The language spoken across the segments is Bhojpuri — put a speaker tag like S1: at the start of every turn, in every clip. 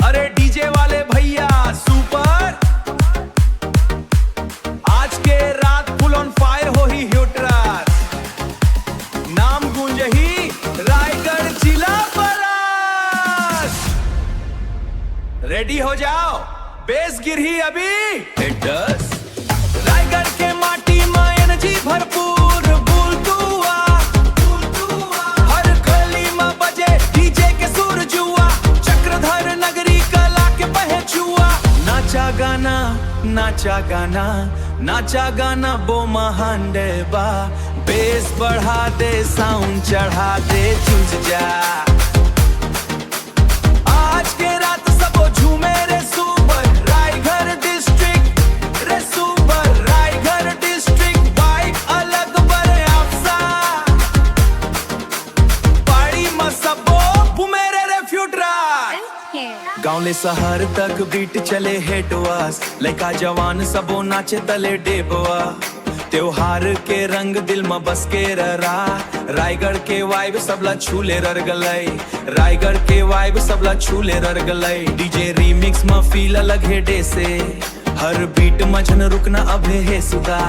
S1: अरे डीजे वाले भैया सुपर, आज के रात फुल ऑन फायर हो ही ह्यूट्रास, नाम गूंज ही रायगढ़ जिला परास। रेडी हो जाओ, बेस गिर ही अभी इट डस। रायगढ़ के माटी में एनर्जी भरपूर, नाचा गाना नाचा गाना बो महांडे बा, बेस बढ़ा दे साउंड चढ़ा दे झूझ जा। आज के रात सबो झूमे रे सुपर, रायगढ़ डिस्ट्रिक्ट रे सुपर, रायगढ़ डिस्ट्रिक्ट वाइब अलग बरे आपसा, पाड़ी में सबो बुमेरे रे फ्यूटरा। गाँव ले शहर तक बीट चले हेटवास, लड़का जवान सबो नाचे तले डेबवा। त्योहार के रंग दिल में बस के ररा, रायगढ़ के वाइब सबला छूले रर गलई, रायगढ़ के वाइब सबला छूले रर गलई। डीजे रीमिक्स में फील अलग है डे से, हर बीट में झन रुकना अभे है सुधा,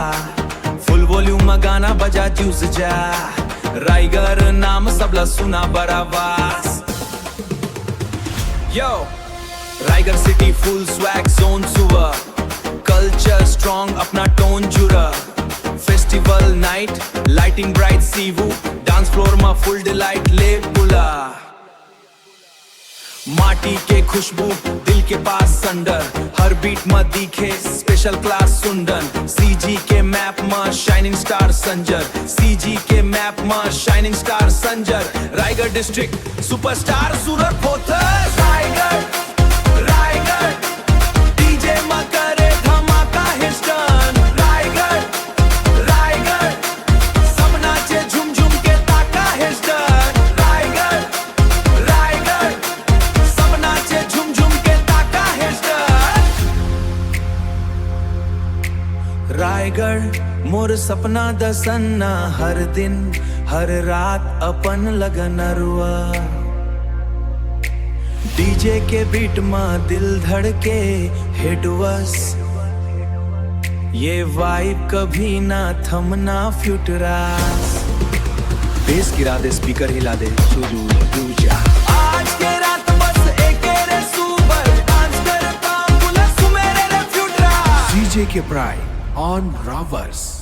S1: फुल वॉल्यूम में गाना बजा जूस जा। रायगढ़ नाम सबला सुना बड़ा वास। Yo, Raigarh city full swag zone सुवा, कल्चर स्ट्रॉन्ग अपना टोन जुड़ा। फेस्टिवल नाइट लाइटिंग ब्राइट सीवू, डांस फ्लोर में फुल डिलाइट ले बुला। माटी के खुशबू दिल के पास संडर, हर बीट में दिखे स्पेशल क्लास सुंदन। सीजी के मैप में शाइनिंग स्टार संजर, सीजी के मैप में शाइनिंग स्टार संजर। रायगढ़ डिस्ट्रिक्ट सुपरस्टार सूरत फोथर, रायगढ़ डीजे में करे धमाका हिस्टन। रायगढ़ सब नाचे झूम झूम के ताका हिस्टन। रायगढ़ सब नाचे झूम झूम के ताका हिस्टन। रायगढ़ मोर सपना दसन्ना, हर दिन हर रात अपन लगन रुआ। डीजे के बीट में दिल धड़के हेडवस, ये वाइब कभी ना थमना फ्यूटरास। बेस गिरा दे, स्पीकर हिला दे, सुजू दूजा। आज के रात बस एक रे सुपर, डांस करता बुला सुमेरे रे फ्यूटरास।
S2: डीजे के प्राइड ऑन रॉवर्स।